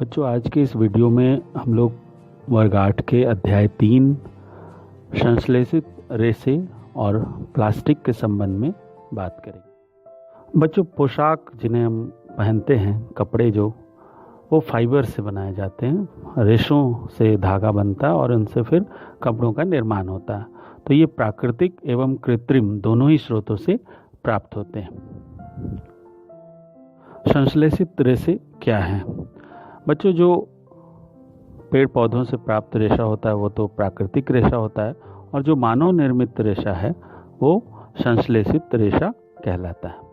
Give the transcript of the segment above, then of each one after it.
बच्चों, आज के इस वीडियो में हम लोग वर्ग 8 के अध्याय 3 संश्लेषित रेशे और प्लास्टिक के संबंध में बात करेंगे। बच्चों, पोशाक जिन्हें हम पहनते हैं, कपड़े वो फाइबर से बनाए जाते हैं। रेशों से धागा बनता है और उनसे फिर कपड़ों का निर्माण होता है। तो ये प्राकृतिक एवं कृत्रिम दोनों ही स्रोतों से प्राप्त होते हैं। संश्लेषित रेशे क्या हैं? बच्चों, जो पेड़ पौधों से प्राप्त रेशा होता है वो तो प्राकृतिक रेशा होता है, और जो मानव निर्मित रेशा है वो संश्लेषित रेशा कहलाता है।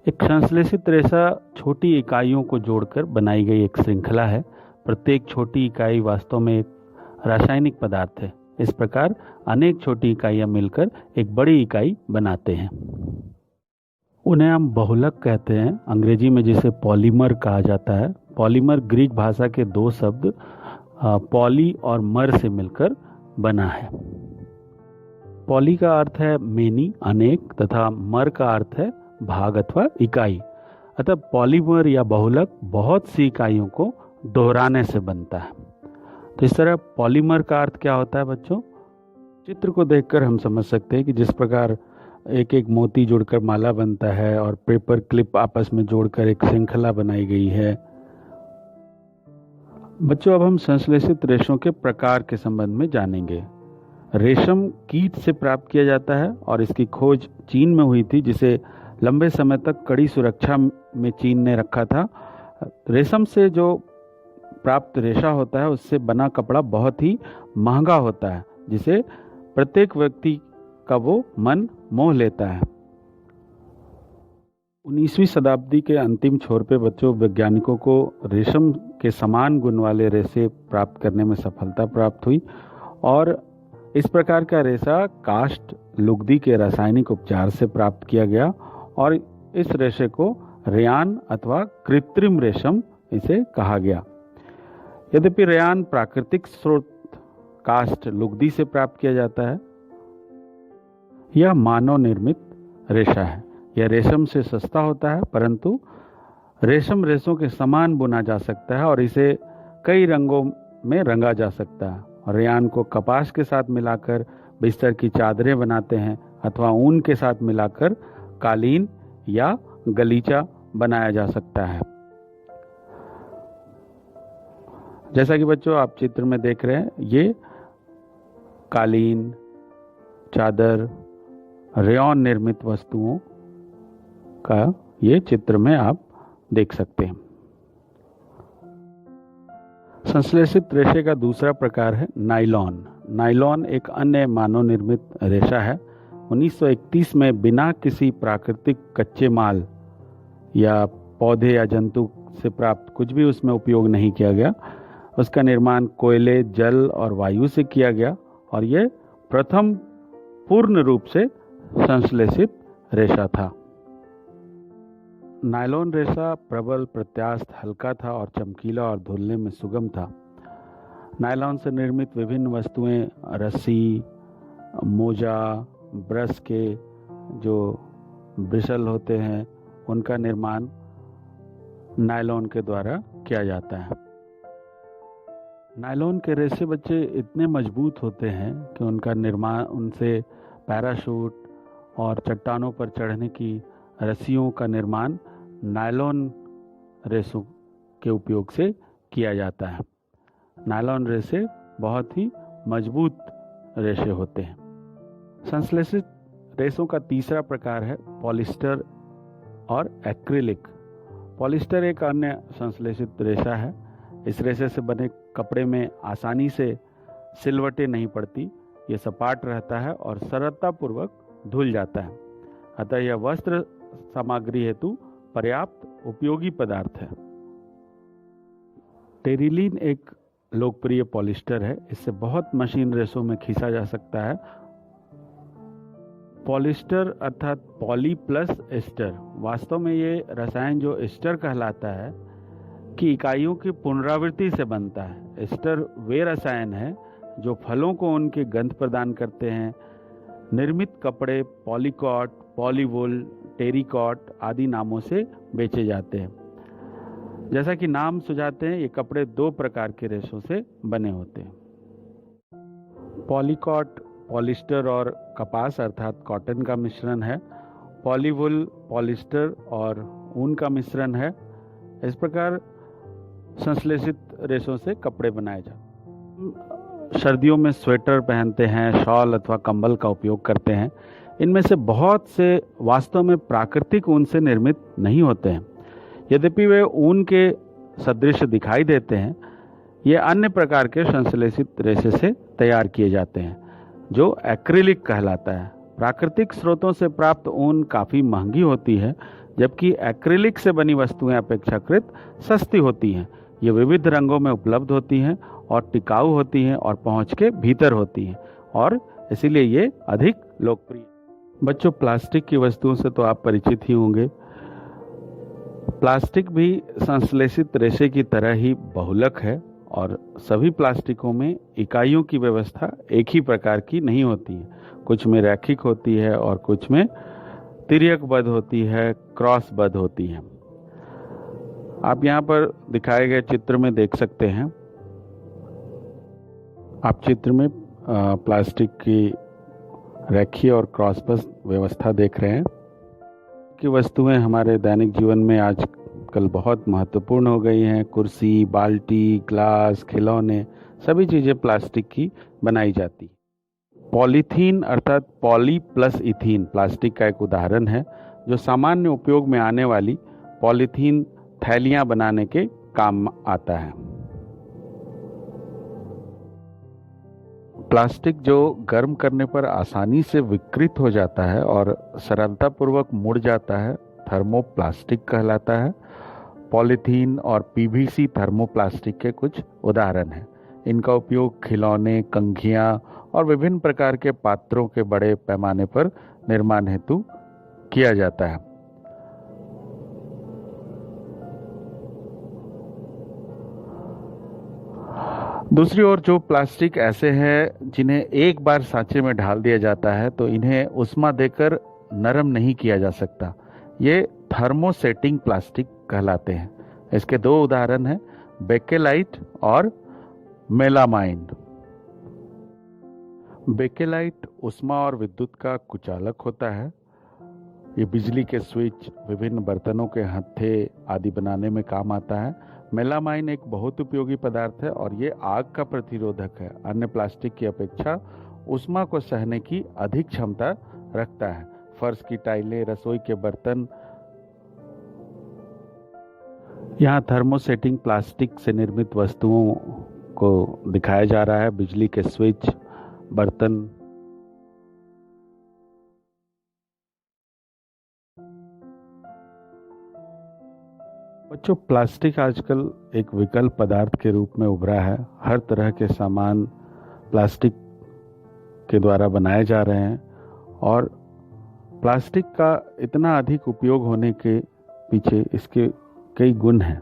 एक संश्लेषित रेशा छोटी इकाइयों को जोड़कर बनाई गई एक श्रृंखला है। प्रत्येक छोटी इकाई वास्तव में एक रासायनिक पदार्थ है। इस प्रकार अनेक छोटी इकाइयां मिलकर एक बड़ी इकाई बनाते हैं। उन्हें हम बहुलक कहते हैं, अंग्रेजी में जिसे पॉलीमर कहा जाता है। पॉलीमर ग्रीक भाषा के दो शब्द पॉली और मर से मिलकर बना है। पॉली का अर्थ है मेनी, अनेक, तथा मर का अर्थ है भाग अथवा इकाई। अतः पॉलीमर या बहुलक बहुत सी इकाइयों को दोहराने से बनता है। तो इस तरह पॉलीमर का अर्थ क्या होता है बच्चों? चित्र को देखकर हम समझ सकते हैं कि जिस प्रकार एक एक मोती जोड़कर माला बनता है और पेपर क्लिप आपस में जोड़कर एक श्रृंखला बनाई गई है। बच्चों, अब हम संश्लेषित रेशों के प्रकार के संबंध में जानेंगे। रेशम कीट से प्राप्त किया जाता है और इसकी खोज चीन में हुई थी, जिसे लंबे समय तक कड़ी सुरक्षा में चीन ने रखा था। रेशम से जो प्राप्त रेशा होता है उससे बना कपड़ा बहुत ही महंगा होता है, जिसे प्रत्येक व्यक्ति का वो मन मोह लेता है। 19वीं शताब्दी के अंतिम छोर पे बच्चों, वैज्ञानिकों को रेशम के समान गुण वाले रेशे प्राप्त करने में सफलता प्राप्त हुई, और इस प्रकार का रेशा काष्ठ लुगदी के रासायनिक उपचार से प्राप्त किया गया, और इस रेशे को रेयान अथवा कृत्रिम रेशम इसे कहा गया। यद्यपि रेयान प्राकृतिक स्रोत काष्ठ लुगदी से प्राप्त किया जाता है, यह मानव निर्मित रेशा है। यह रेशम से सस्ता होता है, परंतु रेशम रेशों के समान बुना जा सकता है और इसे कई रंगों में रंगा जा सकता है। रेयान को कपास के साथ मिलाकर बिस्तर की चादरें बनाते हैं, अथवा ऊन के साथ मिलाकर कालीन या गलीचा बनाया जा सकता है। जैसा कि बच्चों आप चित्र में देख रहे हैं, ये कालीन, चादर, रेयॉन निर्मित वस्तुओं का ये चित्र में आप देख सकते हैं। संश्लेषित रेशे का दूसरा प्रकार है नायलॉन। नायलॉन एक अन्य मानव निर्मित रेशा है। 1931 में बिना किसी प्राकृतिक कच्चे माल या पौधे या जंतु से प्राप्त कुछ भी उसमें उपयोग नहीं किया गया। उसका निर्माण कोयले, जल और वायु से किया गया, और यह प्रथम पूर्ण रूप से संश्लेषित रेशा था। नायलॉन रेशा प्रबल, प्रत्यास्थ, हल्का था और चमकीला और धुलने में सुगम था। नायलॉन से निर्मित विभिन्न वस्तुएं, रस्सी, मोजा, ब्रश के जो ब्रिसल होते हैं, उनका निर्माण नायलॉन के द्वारा किया जाता है। नायलॉन के रेशे बच्चे इतने मजबूत होते हैं कि उनका निर्माण, उनसे पैराशूट और चट्टानों पर चढ़ने की रस्सियों का निर्माण नायलॉन रेशों के उपयोग से किया जाता है। नायलॉन रेशे बहुत ही मजबूत रेशे होते हैं। संश्लेषित रेशों का तीसरा प्रकार है पॉलिस्टर और एक्रिलिक। पॉलिस्टर एक अन्य संश्लेषित रेशा है। इस रेशे से बने कपड़े में आसानी से सिलवटें नहीं पड़ती। यह सपाट रहता है और सरलतापूर्वक धुल जाता है। अतः यह वस्त्र सामग्री हेतु पर्याप्त उपयोगी पदार्थ है। टेरिलीन एक लोकप्रिय पॉलिस्टर है। इससे बहुत मशीन रेशों में खींचा जा सकता है। पॉलिस्टर अर्थात पॉली प्लस एस्टर, वास्तव में ये रसायन जो एस्टर कहलाता है की इकाइयों की पुनरावृत्ति से बनता है। एस्टर वे रसायन है जो फलों को उनके गंध प्रदान करते हैं। निर्मित कपड़े पॉलीकॉट, पॉलीवुल, टेरिकॉट आदि नामों से बेचे जाते हैं। जैसा कि नाम सुझाते हैं, ये कपड़े दो प्रकार के रेशों से बने होते हैं। पॉलीकॉट पॉलिस्टर और कपास अर्थात कॉटन का मिश्रण है। पॉलीवुल पॉलिस्टर और ऊन का मिश्रण है। इस प्रकार संश्लेषित रेशों से कपड़े बनाए जाते। सर्दियों में स्वेटर पहनते हैं, शॉल अथवा कंबल का उपयोग करते हैं। इनमें से बहुत से वास्तव में प्राकृतिक ऊन से निर्मित नहीं होते हैं, यद्यपि वे ऊन के सदृश दिखाई देते हैं। ये अन्य प्रकार के संश्लेषित रेशे से तैयार किए जाते हैं, जो एक्रिलिक कहलाता है। प्राकृतिक स्रोतों से प्राप्त ऊन काफ़ी महंगी होती है, जबकि एक्रिलिक से बनी वस्तुएं अपेक्षाकृत सस्ती होती हैं। ये विविध रंगों में उपलब्ध होती हैं और टिकाऊ होती हैं और पहुंच के भीतर होती हैं, और इसीलिए ये अधिक लोकप्रिय। बच्चों, प्लास्टिक की वस्तुओं से तो आप परिचित ही होंगे। प्लास्टिक भी संश्लेषित रेशे की तरह ही बहुलक है, और सभी प्लास्टिकों में इकाइयों की व्यवस्था एक ही प्रकार की नहीं होती है। कुछ में रैखिक होती है और कुछ में तिर्यकबद्ध होती है, क्रॉसबद्ध होती है। आप यहाँ पर दिखाए गए चित्र में देख सकते हैं। आप चित्र में प्लास्टिक की रेखीय और क्रॉसबद्ध व्यवस्था देख रहे हैं कि वस्तुएं हमारे दैनिक जीवन में आजकल बहुत महत्वपूर्ण हो गई हैं। कुर्सी, बाल्टी, ग्लास, खिलौने, सभी चीज़ें प्लास्टिक की बनाई जाती। पॉलीथीन अर्थात पॉली प्लस इथीन प्लास्टिक का एक उदाहरण है, जो सामान्य उपयोग में आने वाली पॉलीथीन थैलियां बनाने के काम आता है। प्लास्टिक जो गर्म करने पर आसानी से विकृत हो जाता है और सरलतापूर्वक मुड़ जाता है, थर्मोप्लास्टिक कहलाता है। पॉलीथीन और पीवीसी थर्मोप्लास्टिक के कुछ उदाहरण हैं। इनका उपयोग खिलौने, कंघियां और विभिन्न प्रकार के पात्रों के बड़े पैमाने पर निर्माण हेतु किया जाता है। दूसरी ओर जो प्लास्टिक ऐसे हैं जिन्हें एक बार सांचे में ढाल दिया जाता है तो इन्हें उष्मा देकर नरम नहीं किया जा सकता, ये थर्मोसेटिंग प्लास्टिक कहलाते हैं। इसके दो उदाहरण हैं, बेकेलाइट और मेलामाइन। बेकेलाइट उष्मा और विद्युत का कुचालक होता है। ये बिजली के स्विच, विभिन्न बर्तनों के हत्थे आदि बनाने में काम आता है। मेलामाइन एक बहुत उपयोगी पदार्थ है और ये आग का प्रतिरोधक है। अन्य प्लास्टिक की अपेक्षा उष्मा को सहने की अधिक क्षमता रखता है। फर्श की टाइलें, रसोई के बर्तन। यहाँ थर्मोसेटिंग प्लास्टिक से निर्मित वस्तुओं को दिखाया जा रहा है। बिजली के स्विच, बर्तन। बच्चों, प्लास्टिक आजकल एक विकल्प पदार्थ के रूप में उभरा है। हर तरह के सामान प्लास्टिक के द्वारा बनाए जा रहे हैं, और प्लास्टिक का इतना अधिक उपयोग होने के पीछे इसके कई गुण हैं।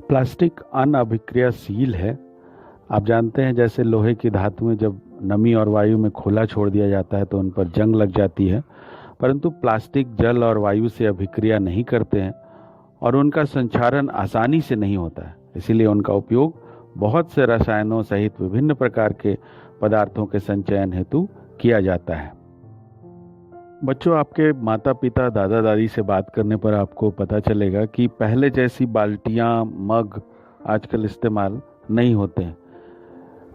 प्लास्टिक अनअभिक्रियाशील है। आप जानते हैं, जैसे लोहे की धातुएं जब नमी और वायु में खोला छोड़ दिया जाता है तो उन पर जंग लग जाती है, परंतु प्लास्टिक जल और वायु से अभिक्रिया नहीं करते हैं और उनका संचारण आसानी से नहीं होता है। इसीलिए उनका उपयोग बहुत से रसायनों सहित विभिन्न प्रकार के पदार्थों के संचयन हेतु किया जाता है। बच्चों, आपके माता पिता, दादा दादी से बात करने पर आपको पता चलेगा कि पहले जैसी बाल्टियाँ, मग आजकल इस्तेमाल नहीं होते हैं,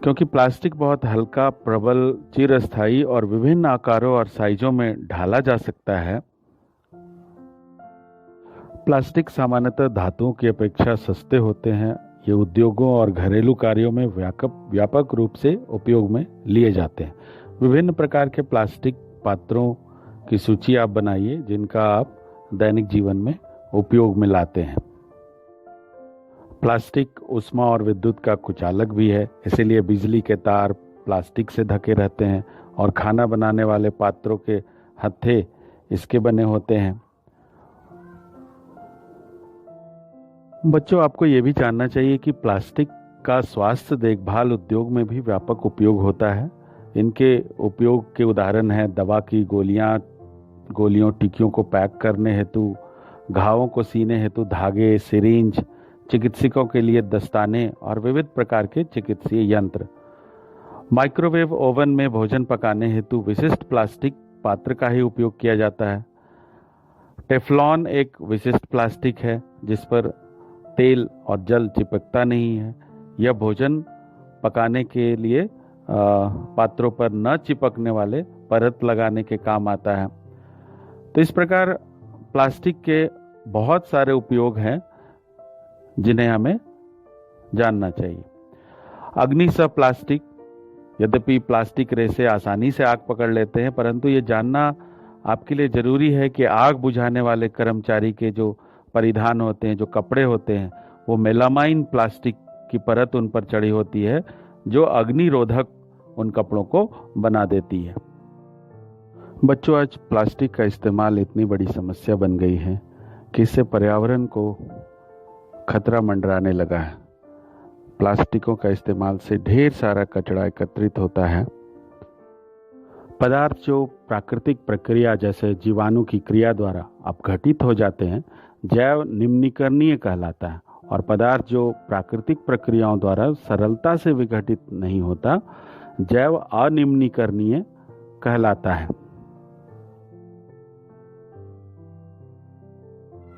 क्योंकि प्लास्टिक बहुत हल्का, प्रबल, चिरस्थायी और विभिन्न आकारों और साइजों में ढाला जा सकता है। प्लास्टिक सामान्यतः धातुओं की अपेक्षा सस्ते होते हैं। ये उद्योगों और घरेलू कार्यों में व्यापक रूप से उपयोग में लिए जाते हैं। विभिन्न प्रकार के प्लास्टिक पात्रों की सूची आप बनाइए जिनका आप दैनिक जीवन में उपयोग में लाते हैं। प्लास्टिक उष्मा और विद्युत का कुचालक भी है, इसीलिए बिजली के तार प्लास्टिक से ढके रहते हैं और खाना बनाने वाले पात्रों के हत्थे इसके बने होते हैं। बच्चों, आपको ये भी जानना चाहिए कि प्लास्टिक का स्वास्थ्य देखभाल उद्योग में भी व्यापक उपयोग होता है। इनके उपयोग के उदाहरण हैं दवा की गोलियों, टीकियों को पैक करने हेतु, घावों को सीने हेतु धागे, सिरिंज, चिकित्सकों के लिए दस्ताने और विविध प्रकार के चिकित्सीय यंत्र। माइक्रोवेव ओवन में भोजन पकाने हेतु विशिष्ट प्लास्टिक पात्र का ही उपयोग किया जाता है। टेफ्लॉन एक विशिष्ट प्लास्टिक है जिस पर तेल और जल चिपकता नहीं है। यह भोजन पकाने के लिए पात्रों पर न चिपकने वाले परत लगाने के काम आता है। तो इस प्रकार प्लास्टिक के बहुत सारे उपयोग हैं जिन्हें हमें जानना चाहिए। अग्निशः प्लास्टिक, यद्यपि प्लास्टिक रेसे आसानी से आग पकड़ लेते हैं, परंतु ये जानना आपके लिए जरूरी है कि आग बुझाने वाले कर्मचारी के जो परिधान होते हैं, जो कपड़े होते हैं, वो मेलामाइन प्लास्टिक की परत उन पर चढ़ी होती है जो अग्निरोधक उन कपड़ों को बना देती है। बच्चों, आज प्लास्टिक का इस्तेमाल इतनी बड़ी समस्या बन गई है कि इससे पर्यावरण को खतरा मंडराने लगा है। प्लास्टिकों का इस्तेमाल से ढेर सारा कचरा एकत्रित होता है। पदार्थ जो प्राकृतिक प्रक्रिया जैसे जीवाणु की क्रिया द्वारा अपघटित हो जाते हैं, जैव निम्नीकरणीय कहलाता है, और पदार्थ जो प्राकृतिक प्रक्रियाओं द्वारा सरलता से विघटित नहीं होता, जैव अनिम्नीकरणीय कहलाता है।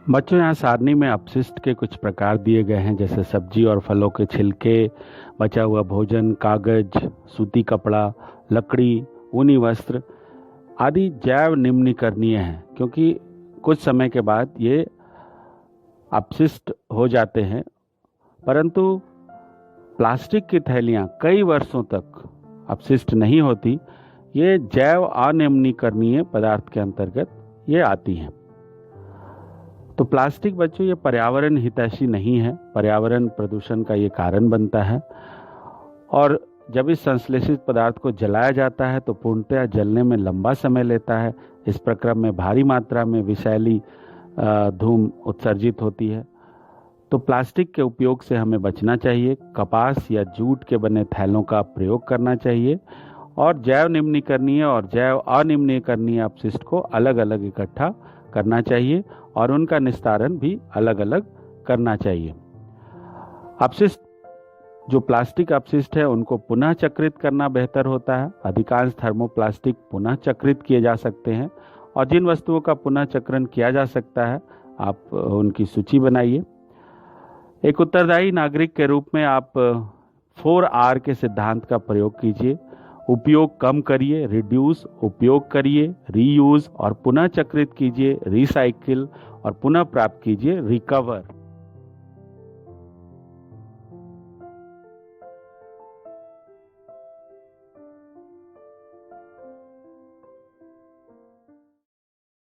बच्चों, यहाँ सारणी में अपशिष्ट के कुछ प्रकार दिए गए हैं, जैसे सब्जी और फलों के छिलके, बचा हुआ भोजन, कागज, सूती कपड़ा, लकड़ी, ऊनी वस्त्र आदि जैव निम्नीकरणीय हैं, क्योंकि कुछ समय के बाद ये अपशिष्ट हो जाते हैं। परंतु प्लास्टिक की थैलियाँ कई वर्षों तक अपशिष्ट नहीं होती, ये जैव अनिम्नीकरणीय पदार्थ के अंतर्गत ये आती हैं। तो प्लास्टिक बच्चों ये पर्यावरण हितैषी नहीं है, पर्यावरण प्रदूषण का ये कारण बनता है। और जब इस संश्लेषित पदार्थ को जलाया जाता है तो पूर्णतः जलने में लंबा समय लेता है। इस प्रक्रम में भारी मात्रा में विषैली धूम उत्सर्जित होती है। तो प्लास्टिक के उपयोग से हमें बचना चाहिए। कपास या जूट के बने थैलों का प्रयोग करना चाहिए और जैव निम्नीकरणीय और जैव अनिम्नीकरणीय अपशिष्ट को अलग अलग इकट्ठा करना चाहिए और उनका निस्तारण भी अलग अलग करना चाहिए। अपशिष्ट जो प्लास्टिक अपशिष्ट है उनको पुनः चक्रित करना बेहतर होता है। अधिकांश थर्मोप्लास्टिक पुनः चक्रित किए जा सकते हैं और जिन वस्तुओं का पुनः चक्रण किया जा सकता है आप उनकी सूची बनाइए। एक उत्तरदायी नागरिक के रूप में आप 4R के सिद्धांत का प्रयोग कीजिए। उपयोग कम करिए, रिड्यूस, उपयोग करिए, रीयूज और पुनः चक्रित कीजिए, रिसाइकिल और पुनः प्राप्त कीजिए, रिकवर।